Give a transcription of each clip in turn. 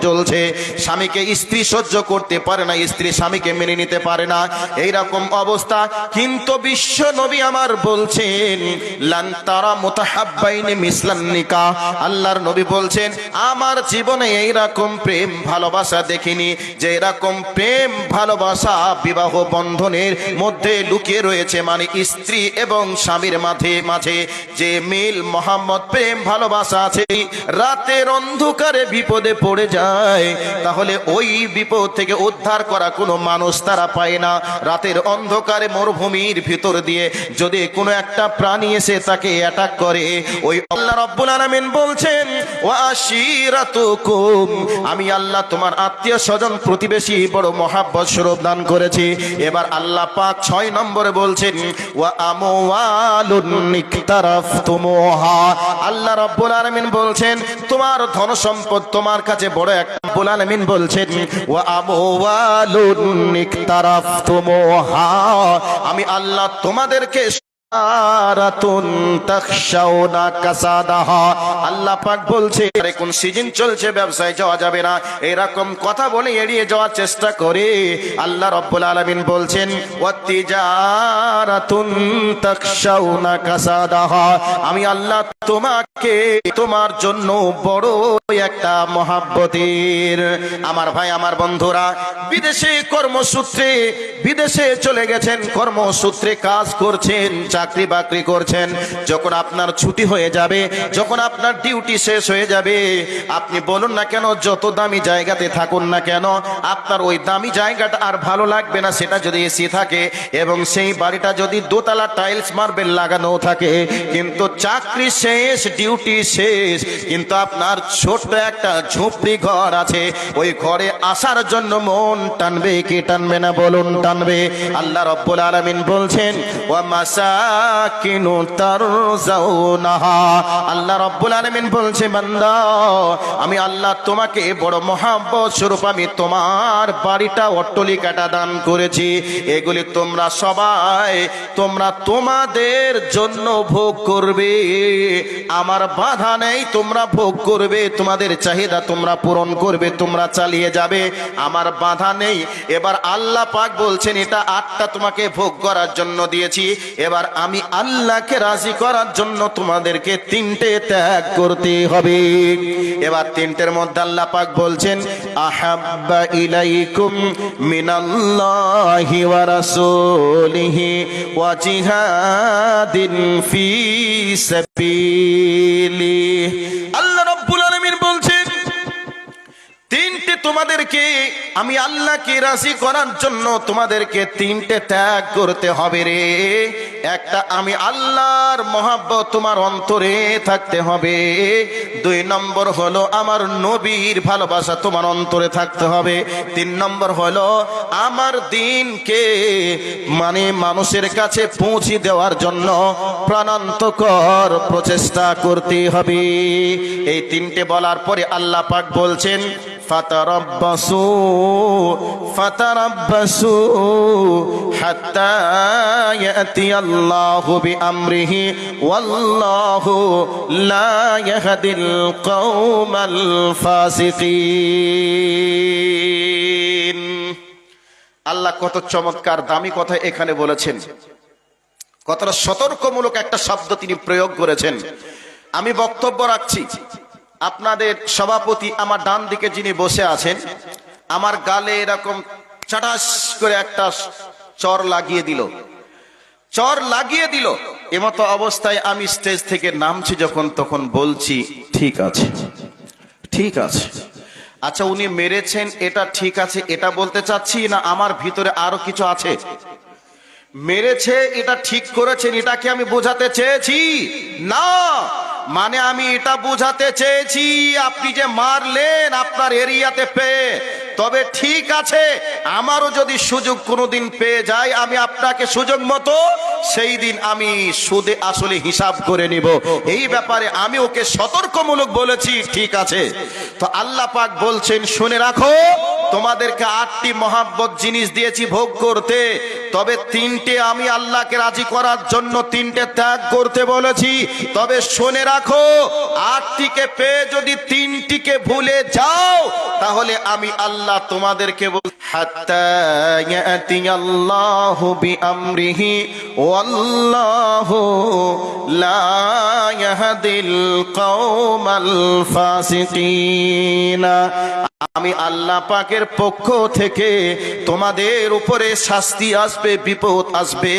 চলছে, স্বামীকে স্ত্রী সহ্য করতে পারে না, স্ত্রী স্বামীকে মেনে নিতে পারে না, এইরকম অবস্থা। কিন্তু বিশ্ব নবী আমার বলছেন লান তারা মুতাহাব্বাইনি মিসলান নিকাহ, আল্লাহর নবী বলছেন আমার জীবনে এইরকম প্রেম ভালোবাসা দেখিনি যে এরকম প্রেম ভালোবাসা বিবাহ বন্ধনের মধ্যে লুকিয়ে রয়েছে। মানে স্ত্রী এবং স্বামীর মাঝে যে মিল মোহাম্মদ প্রেম ভালোবাসা আছে, রাতের অন্ধকারে বিপদে পড়ে যায় তাহলে ওই বিপদ থেকে উদ্ধার করা কোনো মানুষ তারা পায় না। রাতের অন্ধকারে মরুভূমির ভিতর দিয়ে যদি কোনো একটা প্রাণী এসে তাকে অ্যাটাক করে, ওই আল্লাহ রাব্বুল আলামিন বলছেন ওয়া আশিরাতুকুম, আমি আল্লাহ তোমার আত্মীয় স্বজন প্রতিবেশী বড় মহাব্বত স্বরূপ দান করেছি। এবার আল্লাহ পাক 6 নম্বরে বলছেন ওয়া আমওয়ালুন ইকতারাফতুমুহা, আল্লাহ রাব্বুল আলামিন বলছেন তোমার ধন সম্পদ তোমার কাছে বড় একটা। রাব্বুল আলামিন বলছেন ওয়া আমওয়ালুন ইকতারাফতুমুহা, আমি আল্লাহ তোমাদেরকে আল্লাহ পাক বলছে কোন সিজন চলছে ব্যবসায় যাওয়া যাবে না, এরকম কথা বলে এড়িয়ে যাওয়ার চেষ্টা করে আল্লাহ রাব্বুল আলামিন বলছেন ওয়াতিজারাতুন তাখশাউনা কাসাদাহা, আমি আল্লাহ তোমাকে তোমার জন্য বড় একটা মহাব্বতের। আমার ভাই আমার বন্ধুরা, বিদেশে কর্মসূত্রে বিদেশে চলে গেছেন, কর্মসূত্রে কাজ করছেন, চাকরি বাকরি করছেন, যখন আপনার ছুটি হয়ে যাবে, যখন আপনার ডিউটি শেষ হয়ে যাবে, আপনি বলুন না কেন যত দামি জায়গাতে থাকুন না কেন আপনার ওই দামি জায়গাটা আর ভালো লাগবে না। সেটা যদি এসি থাকে এবং সেই বাড়িটা যদি দোতলা টাইলস মার্বেল লাগানো থাকে, কিন্তু চাকরি শেষ, ডিউটি শেষ, কিন্তু আপনার ছোট্ট একটা ঝুপড়ি ঘর আছে, ওই ঘরে আসার জন্য মন টানবে কি টানবে না বলুন? টানবে। আল্লাহ রাব্বুল আলামিন বলছেন ওয়া মাসাকিনু তারজাউনাহা, আল্লাহ রাব্বুল আলামিন বলছে বান্দা আমি আল্লাহ তোমাকে বড় মহাব্বত স্বরূপ আমি তোমার বাড়িটা অট্টালিকাটা দান করেছি, এগুলি তোমরা সবাই তোমরা তোমাদের জন্য ভোগ করবে, আমার বাধা নেই, তোমরা ভোগ করবে, তোমাদের চাহিদা তোমরা পূরণ করবে, তোমরা চালিয়ে যাবে, আমার বাধা নেই। এবার আল্লাহ পাক বলছেন এটা 8টা তোমাকে ভোগ করার জন্য দিয়েছি, এবার আমি আল্লাহকে রাজি করার জন্য তোমাদেরকে 3টে ত্যাগ করতে হবে। এবার 3টের মধ্যে আল্লাহ পাক বলছেন আহাব্বা ইলাইকুম মিনাল্লাহি ওয়া রাসূলিহি ওয়া জিহাদিন ফি সাবিলিহি, আল্লাহ রাব্বুল আলামিন বলছেন 3টে তোমাদেরকে আমি আল্লাহকে রাজি করার জন্য তোমাদেরকে 3টে ত্যাগ করতে হবে রে। একটা আমি আল্লাহর মহাব্বত তোমার অন্তরে থাকতে হবে, 2 নম্বর হলো আমার নবীর ভালোবাসা তোমার অন্তরে থাকতে হবে, 3 নম্বর হলো আমার দ্বীনকে মানে মানুষের কাছে পৌঁছে দেওয়ার জন্য প্রাণান্তকর প্রচেষ্টা করতে হবে। এই 3টে বলার পরে আল্লাহ পাক বলছেন ফাতারাব্বাসু হাত্তা ইয়াতিয়াল্লাহু বিআমরিহি ওয়াল্লাহু লা ইয়াহদিল কওমাল ফাসিকিন। আল্লাহ কত চমৎকার দামি কথা এখানে বলেছেন, কতটা সতর্কমূলক একটা শব্দ তিনি প্রয়োগ করেছেন। আমি বক্তব্য রাখছি, আপনাদের সভাপতি আমার ডান দিকে যিনি বসে আছেন, আমার গালে এরকম চাটাস করে একটা চর লাগিয়ে দিল, এমতো অবস্থায় আমি স্টেজ থেকে নামছি যখন, তখন বলছি ঠিক আছে ঠিক আছে। আচ্ছা উনি মেরেছেন এটা ঠিক আছে এটা বলতে চাচ্ছি না আমার ভিতরে আরো কিছু আছে? মেরেছে এটা ঠিক করেছেন এটাকে আমি বোঝাতে চেয়েছি না, মানে আমি এটা বোঝাতে চেয়েছি আপনি যে মারলেন আপনার এরিয়াতে পেয়ে, তবে ঠিক আছে আমারও যদি সুযোগ কোনোদিন পেয়ে যায় আমি আপনাকে সুযোগ মতো সেই দিন আমি সুদে আসলে হিসাব করে নিব, এই ব্যাপারে আমি ওকে সতর্কমূলক বলেছি, ঠিক আছে। তো আল্লাহ পাক বলছেন শুনে রাখো, তোমাদেরকে 8টি মহাব্বত জিনিস দিয়েছি ভোগ করতে, তবে তিনটে আমি আল্লাহকে রাজি করার জন্য তিনটে ত্যাগ করতে বলেছি। তবে শুনে রাখো, আটটিকে পেয়ে যদি তিনটিকে ভুলে যাও তাহলে আমি আল্লাহ তোমাদেরকে হাত্তা ইয়াতিয়াল্লাহু বিআমরিহি ওয়াল্লাহু লা ইয়াহদিল কওমাল ফাসিকিন। আমি আল্লাহ পাকের পক্ষ থেকে তোমাদের উপরে শাস্তি আসবে, বিপদ আসবে,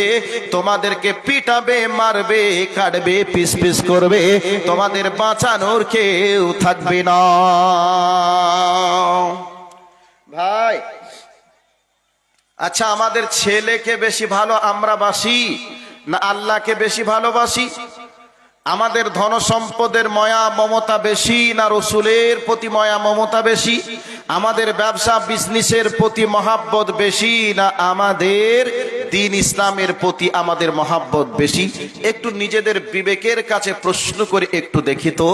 তোমাদেরকে পিটাবে, মারবে, কাটবে, পিস পিস করবে, তোমাদের বাঁচানোর কেউ থাকবে না। ভাই আচ্ছা, আমাদের ছেলেকে বেশি ভালো আমরা বাসি না আল্লাহকে বেশি ভালোবাসি? আমাদের ধন সম্পদের মায়া মমতা বেশি না রসুলের প্রতি মায়া মমতা বেশি? আমাদের ব্যবসা বিজনেসের প্রতি মহাব্বত বেশি না আমাদের দ্বীন ইসলামের প্রতি আমাদের মহাব্বত বেশি? একটু নিজেদের বিবেকের কাছে প্রশ্ন করে একটু দেখি তো,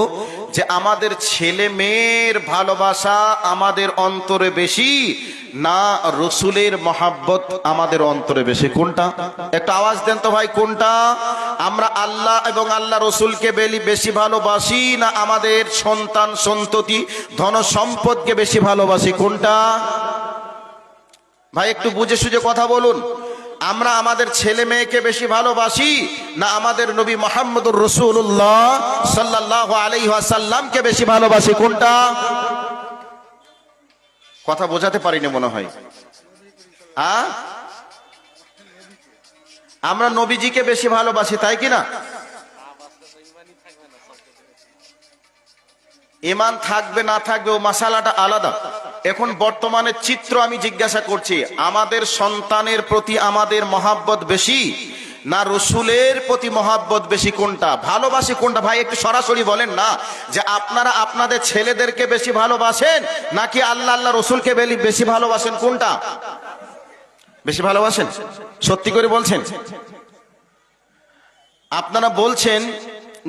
যে আমাদের ছেলে মেয়ের ভালোবাসা আমাদের অন্তরে বেশি না রসুলের মহাব্বত আমাদের অন্তরে বেশি? কোনটা? একটা আওয়াজ দেন তো ভাই, কোনটা? আমরা আল্লাহ এবং আল্লাহ রসুলকে বেশি ভালোবাসি না আমাদের সন্তান সন্ততি ধন সম্পদকে বেশি ভালোবাসি? কোনটা ভাই? একটু বুঝে সুঝে কথা বলুন। আমরা আমাদের ছেলে মেয়েকে বেশি ভালোবাসি না আমাদের নবী মুহাম্মদুর রাসূলুল্লাহ সাল্লাল্লাহু আলাইহি ওয়াসাল্লামকে বেশি ভালোবাসি? কোনটা? কথা বোঝাতে পারিনি মনে হয়। আমরা নবীজিকে বেশি ভালোবাসি, তাই কি না? ঈমান থাকবে না থাকবে ও মাসালাটা আলাদা। এখন বর্তমানে চিত্র আমি জিজ্ঞাসা করছি, আমাদের সন্তানের প্রতি আমাদের মহাব্বত বেশি না রসুলের প্রতি মহাব্বত বেশি? কোনটা ভালোবাসি? কোনটা ভাই একটু সরাসরি বলেন না, যে আপনারা আপনাদের ছেলেদেরকে বেশি ভালোবাসেন নাকি আল্লাহ আল্লাহ রসুলকে বেশি ভালোবাসেন? কোনটা বেশি ভালোবাসেন? সত্যি করে বলছেন? আপনারা বলছেন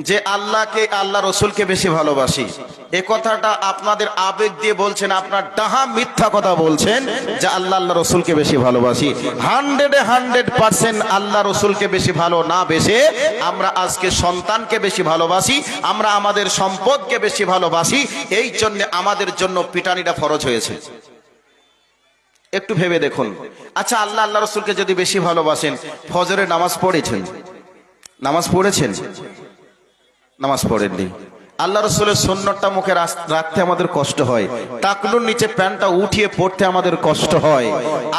যে আল্লাহকে আল্লাহ রসুলকে বেশি ভালোবাসি, এ কথাটা আপনাদের আবেগ দিয়ে বলছেন, আপনার ডাহা মিথ্যা কথা বলছেন যে আল্লাহ আল্লাহ রসুলকে বেশি ভালোবাসি। 100% আল্লাহ রসুলকে বেশি ভালো না বেশে আমরা আজকে সন্তানকে বেশি ভালোবাসি, আমরা আমাদের সম্পদকে বেশি ভালোবাসি, এই জন্য আমাদের জন্য পিটানিটা ফরজ হয়েছে। একটু ভেবে দেখুন। আচ্ছা, আল্লাহ আল্লাহ রসুলকে যদি বেশি ভালোবাসেন, ফজরের নামাজ পড়েছেন? নামাজ পড়েছেন? নামাজ পড়েননি। আল্লাহ রসুলের সুন্নতটা মুখে রাখতে আমাদের কষ্ট হয়, টাকনুর নিচে প্যান্টটা উঠিয়ে পড়তে আমাদের কষ্ট হয়।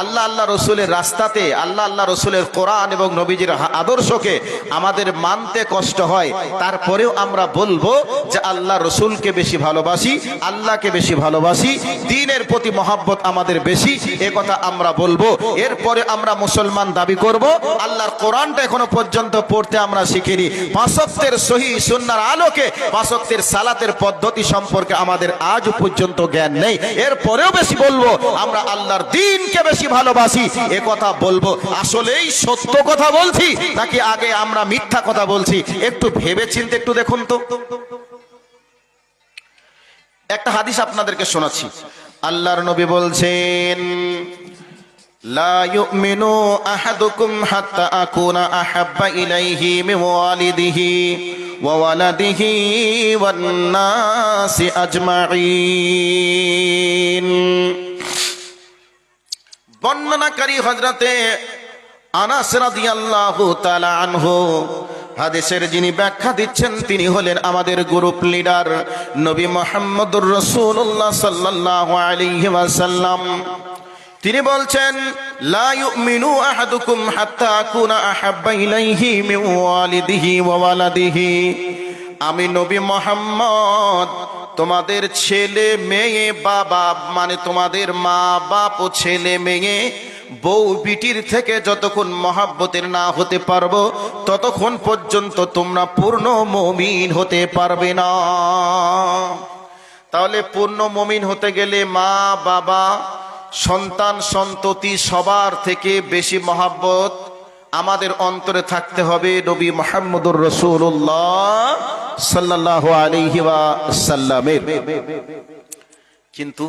আল্লাহ আল্লাহ রসুলের রাস্তাতে আল্লাহ আল্লাহ রসুলের কোরআন এবং নবীজির আদর্শকে আমাদের মানতে কষ্ট হয়। তারপরেও আমরা বলবো যে আল্লাহ রসুলকে বেশি ভালোবাসি, আল্লাহকে বেশি ভালোবাসি, দ্বীনের প্রতি মহাব্বত আমাদের বেশি, এ কথা আমরা বলবো। এরপরে আমরা মুসলমান দাবি করব। আল্লাহর কোরআনটা এখনো পর্যন্ত পড়তে আমরা শিখিনি। 5 ওয়াক্তের সহিহ সুন্নাহর আলোকে 5 ওয়াক্তের সালাতের পদ্ধতি সম্পর্কে আমাদের আজ পর্যন্ত জ্ঞান নেই। এরপরেও বেশি বলবো আমরা আল্লাহর দ্বীনকে বেশি ভালোবাসি, এ কথা বলবো। আসলেই সত্য কথা বলছি নাকি আগে আমরা মিথ্যা কথা বলছি? একটু ভেবে চিন্তে একটু দেখুন তো। একটা হাদিস আপনাদেরকে শোনাচ্ছি। আল্লাহর নবী বলছেন, লা ইউমিনু আহাদুকুম হাত্তা আকুনা আহাব্বা ইলাইহি মিন ওয়ালিদিহি ওয়া ওয়ালাদিহি ওয়ান নাসি আজমাইন। বর্ণনাকারী হযরতে আনাস রাদিয়াল্লাহু তাআলা আনহু, হাদিসের যিনি ব্যাখ্যা দিচ্ছেন তিনি হলেন আমাদের গ্রুপ লিডার নবী মুহাম্মদুর রাসূলুল্লাহ সাল্লাল্লাহু আলাইহি ওয়াসাল্লাম। তিনি বলছেন, লা ইউমিনু আহাদুকুম হাত্তা আকুনা আহাব্বা ইলাইহি মিন ওয়ালিদিহি ওয়া ওয়ালাদিহি। আমি নবী মুহাম্মদ তোমাদের ছেলে মেয়ে বাবা, মানে তোমাদের মা বাপ ও ছেলে মেয়ে বউ বিটির থেকে যতক্ষণ মহাব্বতের না হতে পারবো ততক্ষণ পর্যন্ত তোমরা পূর্ণ মুমিন হতে পারবে না। তাহলে পূর্ণ মুমিন হতে গেলে মা বাবা সন্তান সন্ততি সবার থেকে বেশি মহাব্বত আমাদের অন্তরে থাকতে হবে নবী মুহাম্মদুর রাসূলুল্লাহ সাল্লাল্লাহু আলাইহি ওয়াসাল্লামের। কিন্তু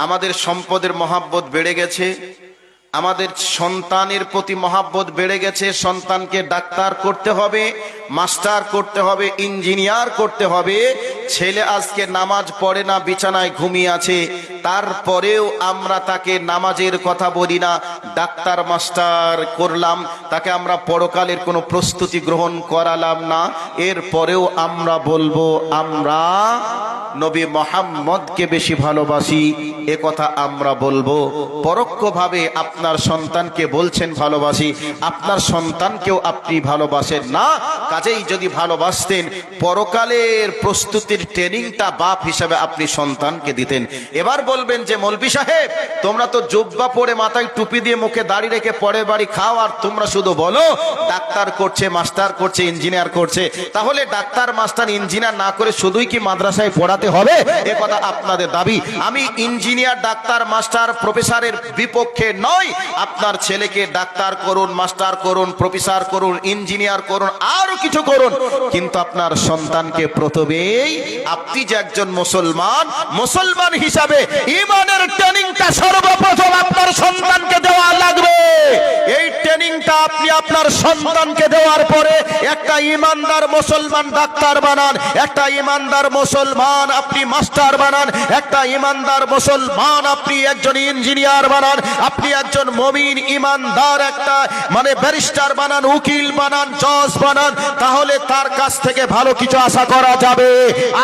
আমাদের সম্পদের মহাব্বত বেড়ে গেছে, আমাদের সন্তানের প্রতি মহাব্বত বেড়ে গেছে, সন্তানকে ডাক্তার করতে হবে, মাস্টার করতে হবে, ইঞ্জিনিয়ার করতে হবে। ছেলে আজকে নামাজ পড়ে না, বিছানায় ঘুমিয়ে আছে, তারপরেও আমরা তাকে নামাজের কথা বলি না, ডাক্তার মাস্টার করলাম, তাকে আমরা পরকালের কোনো প্রস্তুতি গ্রহণ করালাম না। এরপরেও আমরা বলবো আমরা নবী মুহাম্মদকে বেশি ভালোবাসি, এ কথা আমরা বলবো। পরোক্ষভাবে আপনার সন্তানকে বলছেন ভালোবাসি, আপনার সন্তানকেও আপনি ভালোবাসেন না। কাজেই যদি ভালোবাসতেন, পরকালের প্রস্তুতির ট্রেনিংটা বাপ হিসাবে আপনি সন্তানকে দিতেন। এবার বলবেন যে মৌলভী সাহেব, তোমরা তো জুব্বা পরে মাথায় টুপি দিয়ে মুখে দাড়ি রেখে পরের বাড়ি খাও, আর তোমরা শুধু বলো ডাক্তার করছে, মাস্টার করছে, ইঞ্জিনিয়ার করছে। তাহলে ডাক্তার মাস্টার ইঞ্জিনিয়ার না করে শুধুই কি মাদ্রাসায় পড়াতে হবে? এ কথা আপনাদের দাবি। আমি ইঞ্জিনিয়ার, ডাক্তার, মাস্টার, প্রফেসরের বিপক্ষে নয়। আপনার ছেলেকে ডাক্তার করুন, মাস্টার করুন, প্রফেসর করুন, ইঞ্জিনিয়ার করুন, আরো কিছু করুন, কিন্তু আপনার সন্তানকে প্রথমেই আপনি যে একজন মুসলমান হিসাবে ঈমানের ট্রেনিংটা সর্বপ্রথম আপনার সন্তানকে দেওয়া লাগবে। এই ট্রেনিংটা আপনি আপনার সন্তানকে দেওয়ার পরে একটা ঈমানদার মুসলমান ডাক্তার বানান, একটা ঈমানদার মুসলমান আপনি মাস্টার বানান, একটা ঈমানদার মুসলমান আপনি একজন ইঞ্জিনিয়ার বানান, আপনি একজন মুমিন ঈমানদার একটা ব্যারিস্টার বানান, উকিল বানান, জজ বানান, তাহলে তার কাছ থেকে ভালো কিছু আশা করা যাবে।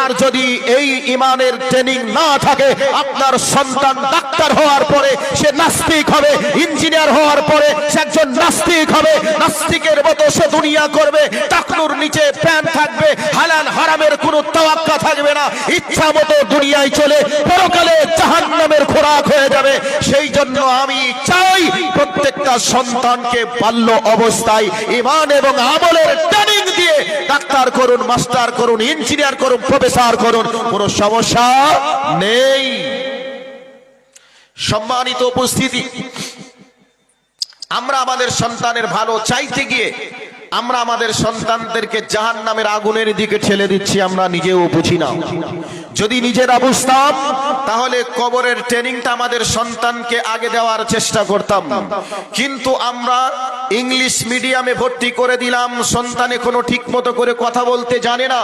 আর যদি এই ঈমানের ট্রেনিং না থাকে, আপনার সন্তান ডাক্তার হওয়ার পরে সে নাস্তিক হবে, ইঞ্জিনিয়ার হওয়ার পরে সে একজন নাস্তিক হবে, নাস্তিকের মতো সে দুনিয়া করবে, টাকনুর নিচে প্যান্ট থাকবে, হালাল হারামের কোনো তাওয়াক্কা থাকবে না, ইচ্ছা মতো দুনিয়ায় চলে পরকালে জাহান্নামের খোরাক হয়ে যাবে। সেই জন্য আমি চাই প্রত্যেকটা সন্তানকে বাল্য অবস্থায় ঈমান এবং আমলের ট্রেনিং দিয়ে ডাক্তার করুন, মাস্টার করুন, ইঞ্জিনিয়ার করুন, প্রফেসর করুন, কোনো সমস্যা নেই। সম্মানিত উপস্থিতি, আমরা আমাদের সন্তানের ভালো চাইতে গিয়ে আমরা আমাদের সন্তানদেরকে জাহান্নামের আগুনের দিকে ঠেলে দিচ্ছি, আমরা নিজেও বুঝি না। যদি নিজেরা বুঝতাম, তাহলে কবরের ট্রেনিংটা আমাদের সন্তানকে আগে দেওয়ার চেষ্টা করতাম। কিন্তু আমরা ইংলিশ মিডিয়ামে ভর্তি করে দিলাম, সন্তান এখনো ঠিক মতো করে কথা বলতে জানে না,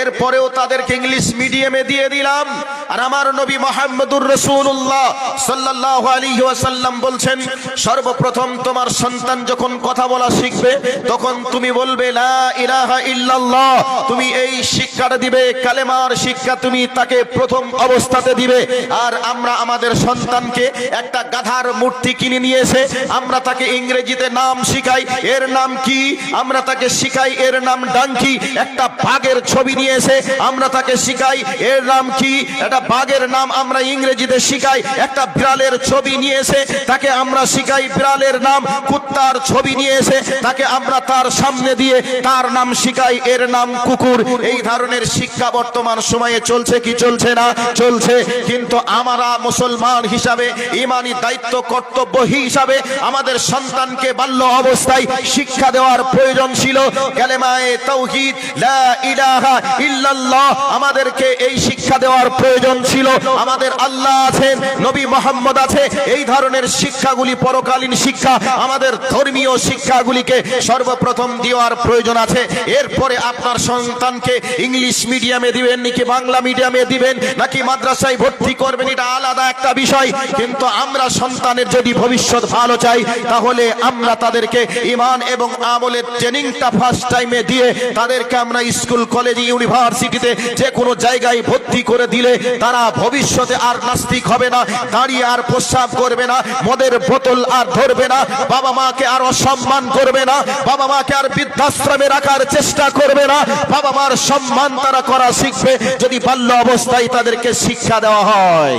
এরপরেও তাদেরকে ইংলিশ মিডিয়ামে দিয়ে দিলাম। আর আমার নবী মুহাম্মদুর রাসূলুল্লাহ সাল্লাল্লাহু আলাইহি ওয়াসাল্লাম বলছেন, সর্বপ্রথম তোমার সন্তান যখন কথা বলা শিখবে, তখন তুমি বলবে লা ইলাহা ইল্লাল্লাহ, তুমি এই শিক্ষাটা দিবে, কালেমার শিক্ষা তুমি তাকে প্রথম অবস্থাতে দিবে। আর আমরা আমাদের সন্তানকে একটা গাধার মূর্তি কিনে নিয়ে এসে আমরা তাকে ইংরেজিতে নাম শিখাই, এর নাম কি? আমরা তাকে শিখাই এর নাম ডাঙ্কি। একটা বাঘের ছবি নিয়ে এসে আমরা তাকে শিখাই, এর নাম কি? একটা বাঘের নাম আমরা ইংরেজিতে শিখাই। একটা বিড়ালের ছবি নিয়ে এসে তাকে আমরা শিখাই বিড়ালের নাম। কুত্তার ছবি নিয়ে এসে তাকে আমরা তার সামনে দিয়ে তার নাম শিখাই, এর নাম কুকুর। এই ধরনের শিক্ষা বর্তমান সময়ে চলছে কি চলছে না? চলছে। কিন্তু আমরা মুসলমান হিসাবে ঈমানি দায়িত্ব কর্তব্য হিসাবে আমাদের সন্তানকে বাল্য অবস্থায় শিক্ষা দেওয়ার প্রয়োজন ছিল। কালেমায়ে তাওহীদ লা ইলাহা ইল্লাল্লাহ আমাদেরকে এই শিক্ষা দেওয়ার প্রয়োজন ছিল। আমাদের আল্লাহ আছেন, নবী মুহাম্মদ আছে, এই ধরনের শিক্ষাগুলি পরকালীন শিক্ষা, আমাদের ধর্মীয় শিক্ষাগুলিকে সর্বপ্রথম দেওয়ার প্রয়োজন আছে। এরপরে আপনার সন্তানকে ইংলিশ মিডিয়ামে দিবেন নাকি বাংলা মিডিয়ামে দিবেন নাকি মাদ্রাসায় ভর্তি করবেন, এটা আলাদা একটা বিষয়। কিন্তু আমরা সন্তানের যদি ভবিষ্যৎ ভালো চাই, তাহলে আমরা তাদেরকে ঈমান এবং আমলের ট্রেনিংটা ফার্স্ট টাইমে দিয়ে তাদেরকে আমরা স্কুল, কলেজ, ইউনিভার্সিটিতে যে কোনো জায়গায় ভর্তি করে দিলে তারা ভবিষ্যতে আর নাস্তিক হবে না, দাঁড়িয়ে আর প্রস্রাব করবে না, মদের বোতল আর ধরবে না, বাবা মাকে আর অসম্মান করবে না, বাবা মাকে আর বৃদ্ধাশ্রমে রাখার চেষ্টা করবে না, বাবা মার সম্মান তারা করা শিখবে যদি বাল্য অবস্থায় তাদেরকে শিক্ষা দেওয়া হয়।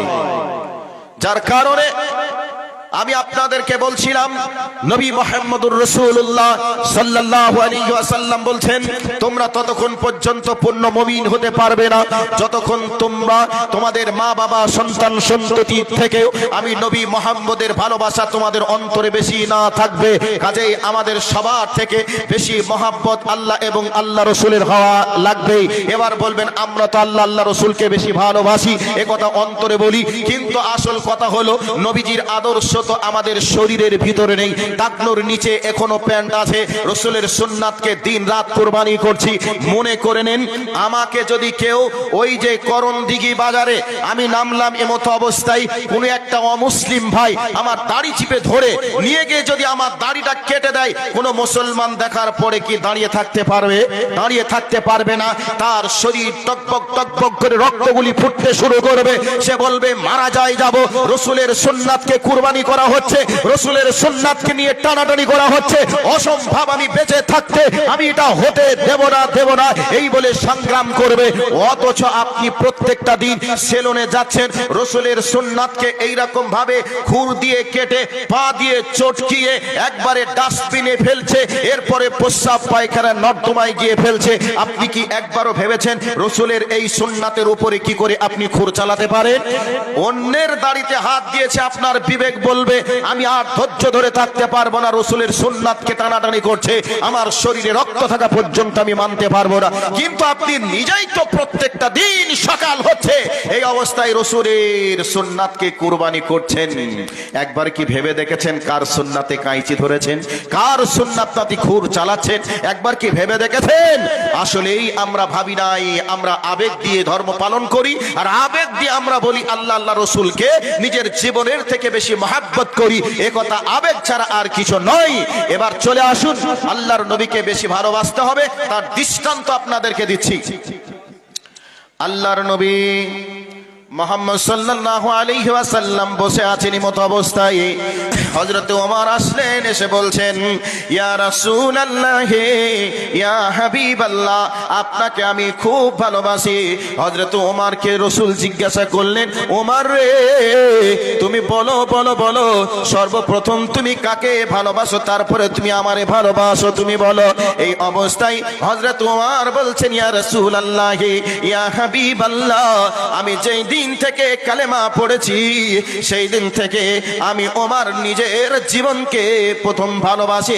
যার কারণে আমি আপনাদেরকে বলছিলাম, নবী মুহাম্মদুর রাসূলুল্লাহ সাল্লাল্লাহু আলাইহি ওয়াসাল্লাম বলছেন, তোমরা ততক্ষণ পর্যন্ত পূর্ণ মুমিন হতে পারবে না যতক্ষণ তোমরা তোমাদের মা বাবা, সন্তান সন্ততি থেকেও আমি নবী মুহাম্মদের ভালোবাসা তোমাদের অন্তরে বেশি না থাকবে। কাজেই আমাদের সবার থেকে বেশি মহব্বত আল্লাহ এবং আল্লাহ রসুলের হওয়া লাগবে। এবার বলবেন আমরা তো আল্লাহ আল্লাহ রসুলকে বেশি ভালোবাসি, এ কথা অন্তরে বলি, কিন্তু আসল কথা হলো নবীজির আদর্শ তো আমাদের শরীরের ভিতরে নেই, টাকনোর নিচে এখনো প্যান্ট আছে। রসুলের সুন্নাতকে দিন রাত কুরবানি করছি। মনে করে নেন, আমাকে যদি কেউ ওই যে করণদিঘি বাজারে আমি নামলাম এমতো অবস্থায়, কোন একটা অমুসলিম ভাই আমার দাড়ি চিপে ধরে নিয়ে গিয়ে যদি আমার দাড়িটা কেটে দেয়, কোন মুসলমান দেখার পরে কি দাঁড়িয়ে থাকতে পারবে? দাঁড়িয়ে থাকতে পারবে না। তার শরীর টকবক টকবক করে রক্তগুলি ফুটতে শুরু করবে। সে বলবে মারা যায় যাব। রসুলের সুন্নাতকে কুরবানি করা হচ্ছে, রসুলের সুন্নাতকে নিয়ে টানাটানি করা হচ্ছে। অসম্ভব, আমি বেঁচে থাকতে আমি এটা হতে দেব না, দেব না, এই বলে সংগ্রাম করবে। অথচ আপনি প্রত্যেকটা দিন সেলুনে যাচ্ছেন, রসুলের সুন্নাতকে এইরকম ভাবে খুর দিয়ে কেটে পা দিয়ে চটকিয়ে একবারে ডাস্টবিনে ফেলছে, এরপরে প্রস্রাব পায়খানা নর্দমায় গিয়ে ফেলছে। আপনি কি একবারও ভেবেছেন রসুলের এই সুন্নাতের উপরে কি করে আপনি খুর চালাতে পারেন? অন্যের দাড়িতে হাত দিয়েছে, আপনার বিবেক বলবে আমি আর ধৈর্য ধরে থাকতে পারবো না, রসুলের সুন্নাতকে টানাটানি করছে, আমার শরীরে রক্ত থাকা পর্যন্ত আমি মানতে পারবো না। কিন্তু আপনি নিজেই তো প্রত্যেকটা দিন সকাল হচ্ছে এই অবস্থায় রসুলের সুন্নাতকে কুরবানি করছেন। একবার কি ভেবে দেখেছেন কার সুন্নাতে কাঁইচি ধরেছেন, কার সুন্নাতে খুর চালাচ্ছেন? একবার কি ভেবে দেখেছেন? আসলেই আমরা ভাবি নাই। আমরা আবেগ দিয়ে ধর্ম পালন করি, আর আবেগ দিয়ে আমরা বলি আল্লাহ আল্লাহ রসুলকে নিজের জীবনের থেকে বেশি মহাব্বত করি। এ কথা আবেগ ছাড়া আর কিছু নয়। এবার চলে আসুন, আল্লাহর নবীকে বেশি ভালোবাসতে হবে, তার দৃষ্টান্ত আপনাদেরকে দিচ্ছি। আল্লাহর নবী মুহাম্মদ সাল্লাল্লাহু আলাইহি ওয়াসাল্লাম বসে আছেন মত অবস্থায় হযরত ওমর আসলেন, এসে বলছেন ইয়া রাসূলুল্লাহ, ইয়া হাবিবাল্লাহ, আপনাকে আমি খুব ভালোবাসি। হযরত ওমরকে রাসূল জিজ্ঞাসা করলেন, ওমর রে, তুমি বলো বলো বলো, সর্বপ্রথম তুমি কাকে ভালোবাসো, তারপরে তুমি আমারে ভালোবাসো, তুমি বলো। এই অবস্থায় হযরত ওমর বলছেন ইয়া রাসূলুল্লাহ, ইয়া হাবিবাল্লাহ, আমি যেই দিন থেকে কালেমা পড়েছি সেই দিন থেকে আমি ওমর নিজের জীবনকে প্রথম ভালোবাসি,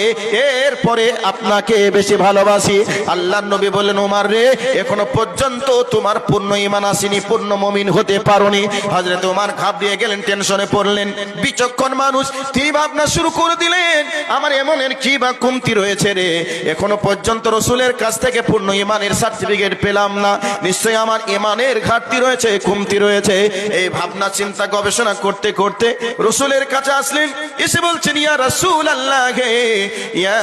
এরপরে আপনাকে বেশি ভালোবাসি। আল্লাহর নবী বললেন, ওমর রে, এখনো পর্যন্ত তোমার পূর্ণ ঈমান আসেনি, পূর্ণ মুমিন হতে পারোনি। হযরত ওমর ঘাবড়িয়ে গেলেন, টেনশনে পড়লেন। বিচক্ষণ মানুষ, তিনি ভাবনা শুরু করে দিলেন, আমার এমনের কি বা কমতি রয়েছে রে, এখনো পর্যন্ত রাসূলের কাছ থেকে পূর্ণ ঈমানের সার্টিফিকেট পেলাম না, নিশ্চয়ই আমার ঈমানের ঘাটতি রয়েছে, কমতি রয়েছে। এই ভাবনা চিন্তা গবেষণা করতে করতে রাসূলের কাছে আসলেন, এসে বলছেন ইয়া রাসূলুল্লাহ, ইয়া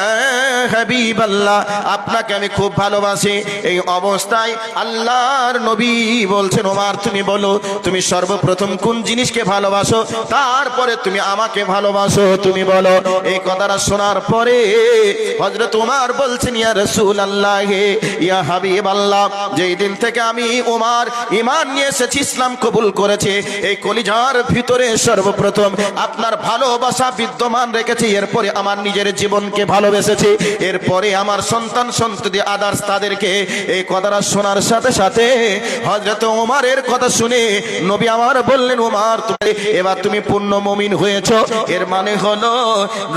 হাবিবাল্লাহ, আপনাকে আমি খুব ভালোবাসি। এই অবস্থায় আল্লাহর নবী বলছেন, ওমর তুমি বলো, তুমি সর্বপ্রথম কোন জিনিসকে ভালোবাসো, তারপরে তুমি আমাকে ভালোবাসো, তুমি বলো। এই কথাটা শোনার পরে হযরত ওমর বলছেন ইয়া রাসূলুল্লাহ, ইয়া হাবিবাল্লাহ, যেই দিন থেকে আমি ওমর ঈমান নিয়ে এসেছি, ইসলাম কবুল করেছে, এই কলিজার ভিতরে সর্বপ্রথম আপনার ভালোবাসা বিদ্যমান রেখেছি, এরপরে আমার নিজের জীবনকে ভালোবেসেছি, এরপরে আমার সন্তান সন্ততি আদার্স তাদেরকে। এই কথাটা শোনার সাথে সাথে হযরত ওমরের কথা শুনে নবী আমার বললেন, ওমর এবার তুমি পূর্ণ মুমিন হয়েছো। এর মানে হলো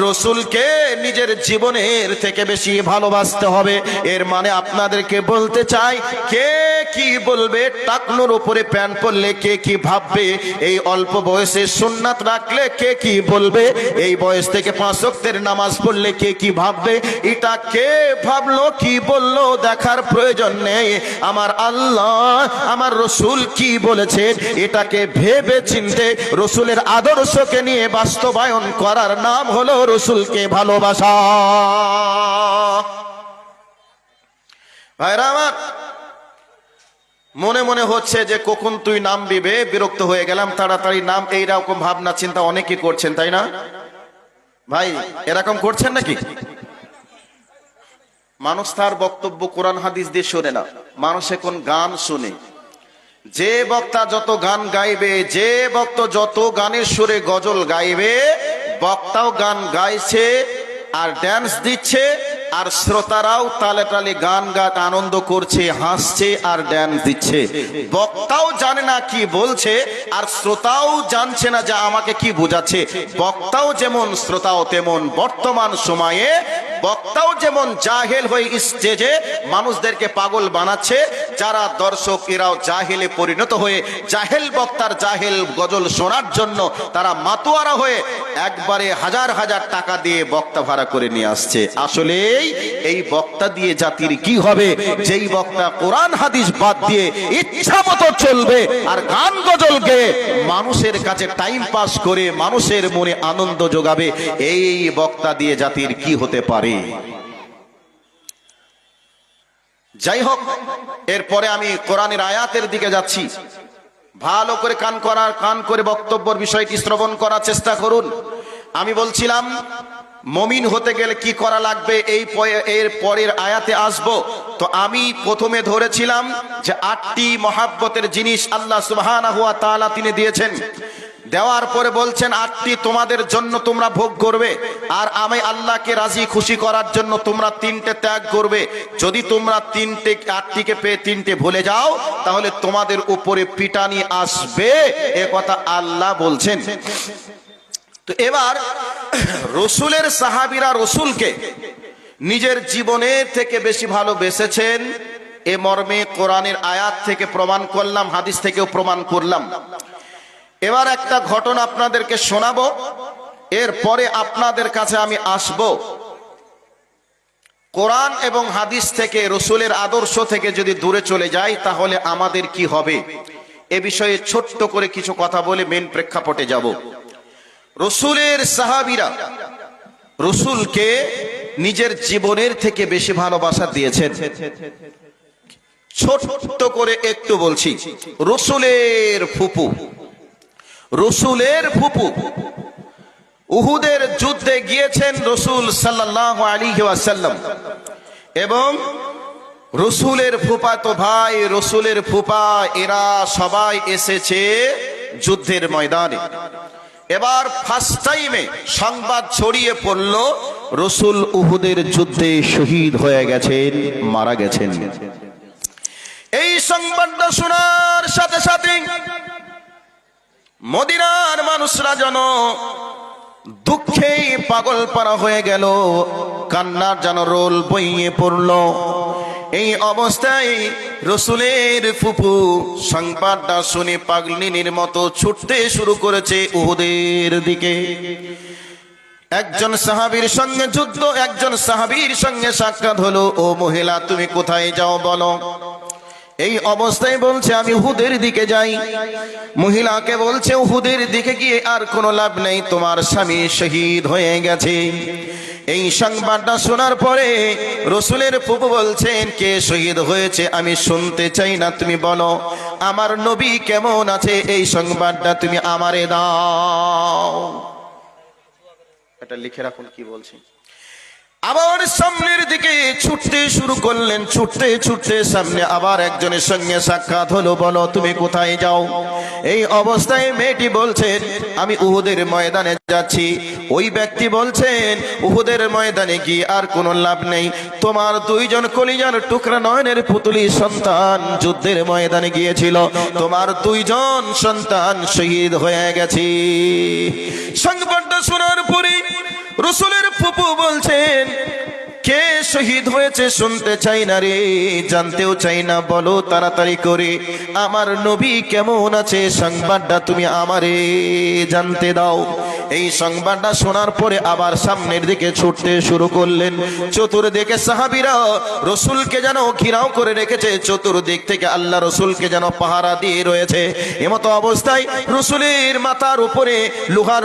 রাসূলকে নিজের জীবনের থেকে বেশি ভালোবাসতে হবে। এর মানে আপনাদেরকে বলতে চাই, কে কি বলবে, টাকনোর উপরে প্যান্ট পরলে কে কি ভাববে, এই অল্প বয়সে সুন্নাত রাখলে কে কি বলবে, এই বয়স থেকে 5 ওয়াক্তের নামাজ পড়লে কে কি ভাববে, এটা কে ভাবলো কি বললো দেখার প্রয়োজন নেই। আমার আল্লাহ আমার রাসূল কি বলেছেন, এটাকে ভেবে চিন্তে রাসূলের আদর্শকে নিয়ে বাস্তবায়ন করার নাম হলো রাসূলকে ভালোবাসা। ভাইরা আমার, মনে মনে হচ্ছে যে কখন তুই নাম দিবে, বিরক্ত হয়ে গেলাম, তাড়াতাড়ি নাম, এইরকম ভাবনা চিন্তা অনেকে করছেন, তাই না ভাই? এরকম করছেন নাকি? মানুষ তার বক্তব্য কোরআন হাদিস দিয়ে শোনে না, মানুষ এখন গান শুনে। যে বক্তা যত গান গাইবে, যে বক্তা যত গানের সুরে গজল গাইবে, বক্তাও গান গাইছে আর ড্যান্স দিচ্ছে, আর শ্রোতারাও তালে তালে গান গাতে আনন্দ করছে, হাসছে আর ড্যান্স দিচ্ছে। বক্তাও জানে না কি বলছে, আর শ্রোতাও জানছে না যে আমাকে কি বোঝাচ্ছে। বক্তাও যেমন শ্রোতাও তেমন। বর্তমান সময়ে বক্তাও যেমন জাহেল হয়ে স্টেজে মানুষদেরকে পাগল বানাচ্ছে, যারা দর্শক এরাও জাহেলে পরিণত হয়ে জাহেল বক্তার জাহেল গজল শোনার জন্য তারা মাতোয়ারা হয়ে একবারে হাজার হাজার টাকা দিয়ে বক্তা ভাড়া করে নিয়ে আসছে। আসলেই এই বক্তা দিয়ে জাতির কি হবে, যেই বক্তা কোরআন হাদিস বাদ দিয়ে ইচ্ছা মতো চলবে আর গান গজল গেয়ে মানুষের কাছে টাইম পাস করে মানুষের মনে আনন্দ যোগাবে, এই বক্তা দিয়ে জাতির কি হতে পারে। যাই হোক, এরপরে আমি কোরআনের আয়াতের দিকে যাচ্ছি। ভালো করে কান করে বক্তব্যের বিষয়টি শ্রবণ করার চেষ্টা করুন। আমি বলছিলাম মুমিন হতে গেলে কি করা লাগবে, এর পরের আয়াতে আসব। তো আমি প্রথমে ধরেছিলাম যে 8টি মহাব্বতের জিনিস আল্লাহ সুবহানাহু ওয়া তাআলা তিনি দিয়েছেন, দেওয়ার পরে বলছেন 8টি তোমাদের জন্য তোমরা ভোগ করবে, আর আমি আল্লাহকে রাজি খুশি করার জন্য তোমরা 3টে ত্যাগ করবে। যদি তোমরা 8টিকে পেয়ে 3টে ভুলে যাও তাহলে তোমাদের উপরে পিটানি আসবে, এ কথা আল্লাহ বলছেন। তো এবার রসুলের সাহাবীরা রসুলকে নিজের জীবনের থেকে বেশি ভালোবেসেছেন, এ মর্মে কোরআনের আয়াত থেকে প্রমাণ করলাম, হাদিস থেকেও প্রমাণ করলাম। এবার একটা ঘটনা আপনাদেরকে শোনাবো, এরপরে আপনাদের কাছে আমি আসব। কোরআন এবং হাদিস থেকে, রসুলের আদর্শ থেকে যদি দূরে চলে যাই তাহলে আমাদের কি হবে, এ বিষয়ে ছোট্ট করে কিছু কথা বলে মেন প্রেক্ষাপটে যাব। রসুলের সাহাবীরা রসুলকে নিজের জীবনের থেকে বেশি ভালোবাসা দিয়েছেন। ছোট্ট করে একটু বলছি, রসুলের ফুপু উহুদের যুদ্ধে গিয়েছেন রসুল সাল্লাল্লাহু আলাইহি ওয়াসাল্লাম, এবং রসুলের ফুফাতো ভাই, রসুলের ফুফা, এরা সবাই এসেছে যুদ্ধের ময়দানে। এবার ফার্স্ট টাইমে সংবাদ ছড়িয়ে পড়ল রসুল উহুদের যুদ্ধে শহীদ হয়ে গেছেন, মারা গেছেন। এই সংবাদটা শোনার সাথে সাথে মদিনার মানুষরা যেন দুঃখে পাগল পারা হয়ে গেল, কান্নার যেন রোল বইয়ে পড়ল। এই অবস্থায় রসুলের ফুফু সংবাদটা শুনে পাগলিনীর মতো ছুটতে শুরু করেছে উহুদের দিকে। একজন সাহাবীর সঙ্গে যুদ্ধ, একজন সাহাবীর সঙ্গে সাক্ষাৎ হলো। ও মহিলা, তুমি কোথায় যাও বলো। এই অবস্থায় বলছে আমি উহুদের দিকে যাই। মহিলাকে বলছে উহুদের দিকে গিয়ে আর কোনো লাভ নেই, তোমার স্বামী শহীদ হয়ে গেছে। এই সংবাদটা শোনার পরে রসুলের ফুফু বলছেন, কে শহীদ হয়েছে আমি শুনতে চাই না, তুমি বলো আমার নবী কেমন আছে, এই সংবাদটা তুমি আমারে দাও। এটা লিখে রাখুন কি বলছি। আবার সামনের দিকে ছুটতে শুরু করলেন, ছুটতে ছুটতে সামনে আবার একজনের সঙ্গে সাক্ষাৎ হলো। বলো তুমি কোথায় যাও। এই অবস্থায় মেয়েটি বলছেন আমি উহুদের ময়দানে যাচ্ছি। ওই ব্যক্তি বলছেন উহুদের ময়দানে গিয়ে আর কোনো লাভ নেই, তোমার 2জন কলিজার টুকরা নয়নের পুতুলি সন্তান যুদ্ধের ময়দানে গিয়েছিল, তোমার 2জন সন্তান শহীদ হয়ে গেছে। সংবাদটা শোনার পরে রসুলের ফুফু বলছেন, কে শহীদ হয়েছে শুনতে চাই না রে, জানতেও চাই না, বলো তাড়াতাড়ি করে আমার নবী কেমন আছে, সংবাদটা তুমি আমারে জানতে দাও। এই সংবাদটা শোনার পরে আবার সামনের দিকে ছুটতে শুরু করলেন। চতুর্দিকে সাহাবীরা রসুলকে যেন ঘিরাও করে রেখেছে, চতুর্দিক থেকে আল্লাহ রসুলকে যেন পাহারা দিয়ে রয়েছে। এমতো অবস্থায় রসুলের মাথার উপরে লোহার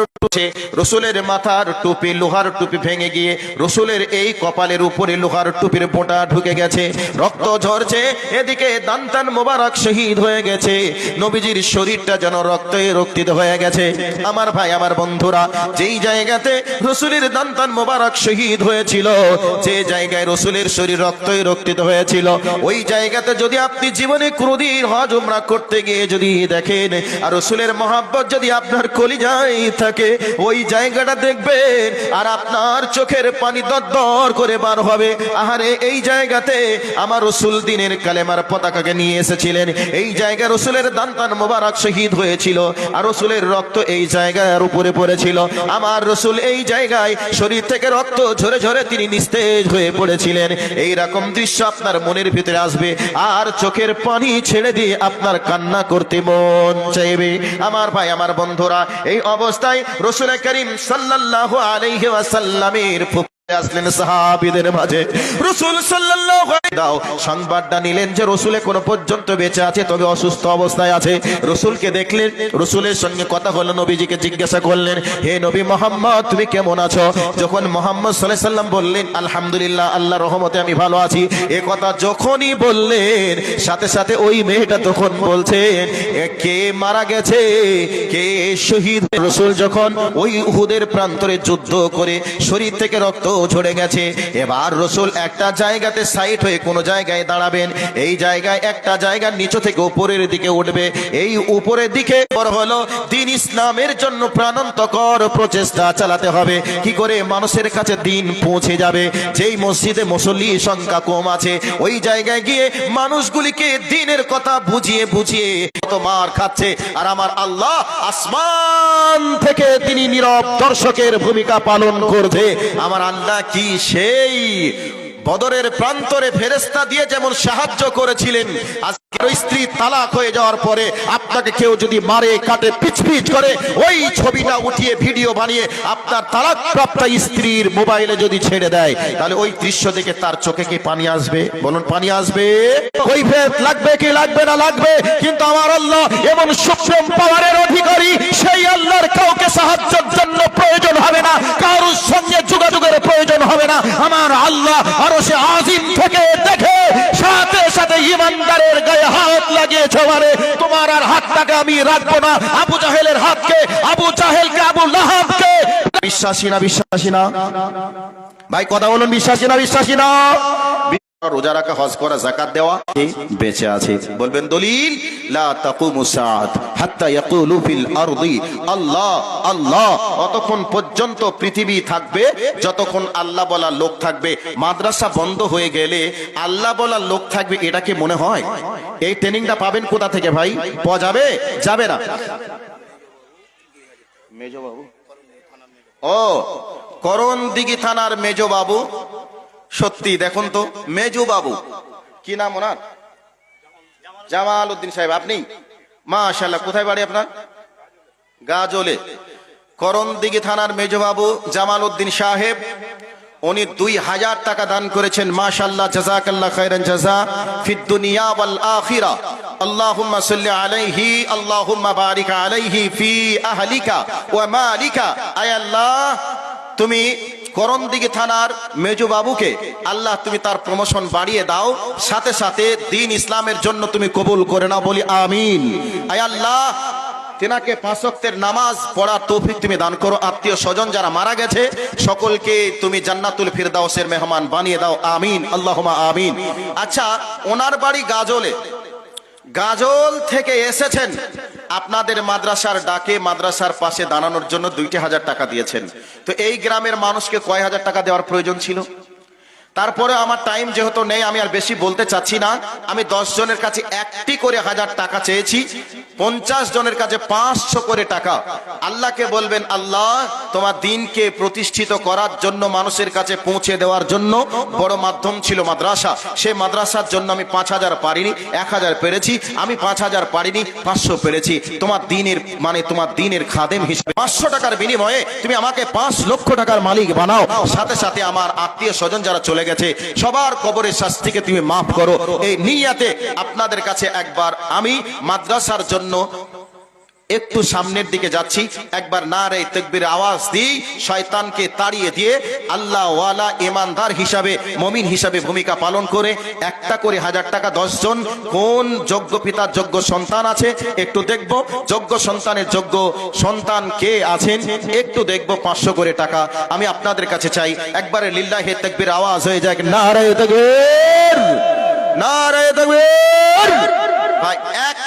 রসুলের মাথার টুপি, লোহার টুপি ভেঙে গিয়ে রসুলের এই কপালের উপরে লোহার টুপির বোঁটা ঢুকে গেছে, রক্ত ঝরছে। এদিকে দান্তান মোবারক শহীদ হয়ে গেছে, নবীজির শরীরটা যেন রক্তে রক্তিত হয়ে গেছে। আমার ভাই, আমার বন্ধুরা, যেই জায়গাতে রসুলের দান্তান মোবারক শহীদ হয়েছিল, যে জায়গায় রসুলের শরীর রক্তে রক্তিত হয়েছিল, ওই জায়গাতে যদি আপনি জীবনে কোনদিন হজ উমরা করতে গিয়ে যদি দেখেন আর রসুলের মহব্বত যদি আপনার কলিজায় থাকে, ওই জায়গাটা দেখবেন আর আপনার চোখের পানি দরদর করে বার হবে। আহারে এই জায়গাতে আমার রসুল দিনের কালেমার পতাকাকে নিয়ে এসেছিলেন, এই জায়গায় রসুলের দান্তান মোবারক শহীদ হয়েছিল আর রসুলের রক্ত এই জায়গার উপরে পড়েছিল। আমার রসুল এই জায়গায় শরীর থেকে রক্ত ঝরে ঝরে তিনি নিস্তেজ হয়ে পড়েছিলেন। এই রকম দৃশ্য আপনার মনের ভিতরে আসবে আর চোখের পানি ছেড়ে দিয়ে আপনার কান্না করতে মন চাইবে। আমার ভাই আমার বন্ধুরা, এই অবস্থায় রাসূল করিম সাল্লাল্লাহু আলাইহি ওয়াসাল্লামের আসলেন সাহাবীদের মাঝে। রাসূল সাল্লাল্লাহু আলাইহি দাও সংবাদটা নিলেন যে রাসূল এখনো পর্যন্ত বেঁচে আছে, তবে অসুস্থ অবস্থায় আছে। রাসূলকে দেখলেন, রাসূলের সঙ্গে কথা হলো, নবীজিকে জিজ্ঞাসা করলেন, হে নবী মুহাম্মদ তুমি কেমন আছো? যখন মুহাম্মদ সাল্লাল্লাহু আলাইহি সাল্লাম বললেন আলহামদুলিল্লাহ আল্লাহর রহমতে আমি ভালো আছি, এই কথা যখনই বললেন সাথে সাথে ওই মেয়েটা তখন বলছেন কে মারা গেছে, কে শহীদ? রাসূল যখন ওই উহুদের প্রান্তরে যুদ্ধ করে শরীর থেকে রক্ত ঝরে গেছে, এবার রসুল একটা জায়গাতে সাইড হয়ে কোন জায়গায় দাঁড়াবেন। এই জায়গায় একটা জায়গার নিচে থেকে উপরের দিকে উঠবে। এই উপরের দিকে হলো দিন ইসলামের জন্য প্রাণান্তকর প্রচেষ্টা চালাতে হবে। কি করে মানুষের কাছে দিন পৌঁছে যাবে? যেই মসজিদে মুসল্লি সংখ্যা কম আছে ওই জায়গায় গিয়ে মানুষগুলিকে দিনের কথা বুঝিয়ে বুঝিয়ে কত মার খাচ্ছে, আর আমার আল্লাহ আসমান থেকে তিনি নীরব দর্শকের ভূমিকা পালন করছে। আমার আল্লাহ কি সেই বদরের প্রান্তরে ফেরেশতা দিয়ে যেমন সাহায্য করেছিলেন, আজকের স্ত্রী তালাক হয়ে যাওয়ার পরে আপনাকে কেউ যদি মারে কাটে পিচ করে ওই ছবিটা উঠিয়ে ভিডিও বানিয়ে আপনার তালাক প্রাপ্ত স্ত্রীর মোবাইলে যদি ছেড়ে দেয়, তাহলে ওই দৃশ্য দেখে তার চোখে কি পানি আসবে? বলুন পানি আসবে? কৈফিয়ত লাগবে কি লাগবে না? লাগবে। কিন্তু আমার আল্লাহ এমন সুপ্রিম পাওয়ারের অধিকারী, সেই আল্লাহর কাউকে সাহায্যের জন্য প্রয়োজন হবে না, কারোর সঙ্গে যোগাযোগের প্রয়োজন হবে না। আমার আল্লাহ আরশে আজিম থেকে দেখে সাথে সাথে ইমানদারের গায়ে হাত লাগিয়েছে। মানে তোমার আর হাতটাকে আমি রাখবো না, আবু জাহেলের হাতকে, আবু জাহেলকে, আবু লাহাবকে। বিশ্বাসী না? বিশ্বাসী না ভাই? কথা বলুন, বিশ্বাসী না? বিশ্বাসী না? রোজা রাখা, হজ করা, যাকাত দেওয়া বেঁচে আছে। বলবেন দলিল, লা তাকুমু সাআত হাত্তা ইয়াকুলু ফিল আরদি আল্লাহ আল্লাহ। অতক্ষণ পর্যন্ত পৃথিবী থাকবে যতক্ষণ আল্লাহ বলা লোক থাকবে। মাদ্রাসা বন্ধ হয়ে গেলে আল্লাহ বলা লোক থাকবে, এটা কি মনে হয়? এই ট্রেনিংটা পাবেন কোথা থেকে ভাই? পাওয়া যাবে? যাবে না? মেজো বাবু, ও করণদিঘি থানার মেজো বাবু, সত্যি দেখুন তো মেজু বাবু, কি নাম ওনার? জামাল উদ্দিন সাহেব। আপনি মাশাআল্লাহ, কোথায় বাড়ি আপনার? গাজলে। করণদিঘি থানার মেজু বাবু জামাল উদ্দিন সাহেব, উনি 2000 টাকা দান করেছেন। মাশাআল্লাহ, জাযাকাল্লাহ খায়রান জাযা ফিদ দুনিয়া ওয়াল আখিরা। আল্লাহুম্মা সাল্লি আলাইহি, আল্লাহুম্মা বারিক আলাইহি ফি আহলিকা ওয়া মালিকা। আয় আল্লাহ, তুমি করণদিঘি থানার মেজু বাবুকে আল্লাহ তুমি তার প্রমোশন বাড়িয়ে দাও, সাথে সাথে দ্বীন ইসলামের জন্য তুমি কবুল করে নাও, বলি আমিন। আয় আল্লাহ, তেনাকে 5 ওয়াক্তের নামাজ পড়ার তৌফিক তুমি দান করো। আত্মীয় স্বজন যারা মারা গেছে সকলকে তুমি জান্নাতুল ফিরদাউসের মেহমান বানিয়ে দাও, আমিন আল্লাহুম্মা আমিন। আচ্ছা, ওনার বাড়ি গাজলে, গাজল থেকে এসেছেন আপনাদের মাদ্রাসার ডাকে, মাদ্রাসার পাশে দাঁড়ানোর জন্য 2000 টাকা দিয়েছেন। তো এই গ্রামের মানুষকে কয় হাজার টাকা দেওয়ার প্রয়োজন ছিল? তারপরে আমার টাইম যেহেতু নেই, আমি আর বেশি বলতে চাচ্ছি না। আমি 10 জনের কাছে 1টি করে 1000 টাকা চেয়েছি, 50 জনের কাছে 500 করে টাকা। আল্লাহকে বলবেন, আল্লাহ তোমার দ্বীনকে প্রতিষ্ঠিত করার জন্য, মানুষের কাছে পৌঁছে দেওয়ার জন্য বড় মাধ্যম ছিল মাদ্রাসা। সেই মাদ্রাসার জন্য আমি 5000 পারিনি, 1000 পেরেছি। আমি 5000 পারিনি, 500 পেরেছি। তোমার দ্বীনের মানে তোমার দ্বীনের খাদেম হিসেবে 500 টাকার বিনিময়ে তুমি আমাকে 5 লক্ষ টাকার মালিক বানাও। সাথে সাথে আমার আত্মীয় স্বজন যারা চলে গেছে সবার কবরের শাস্তিকে তুমি মাফ করো। এই নিয়াতে আপনাদের কাছে একবার আমি মাদ্রাসার জন্য একটু সামনের দিকে যাচ্ছি, একবার নারে তাকবীর আওয়াজ দিই, শয়তানকে তাড়িয়ে দিয়ে আল্লাহ ওয়ালা ইমানদার হিসাবে, মুমিন হিসাবে ভূমিকা পালন করে একটা করে 1000 টাকা 10 জন কোন যোগ্য পিতার যোগ্য সন্তান আছে একটু দেখব, যোগ্য সন্তানের যোগ্য সন্তান কে আছেন একটু দেখব। 500 করে টাকা আমি আপনাদের কাছে চাই। একবারে লিল্লাহি তাকবীর আওয়াজ হয়ে যায়, নারে তাকবীর, নারে তাকবীর। ভাই 1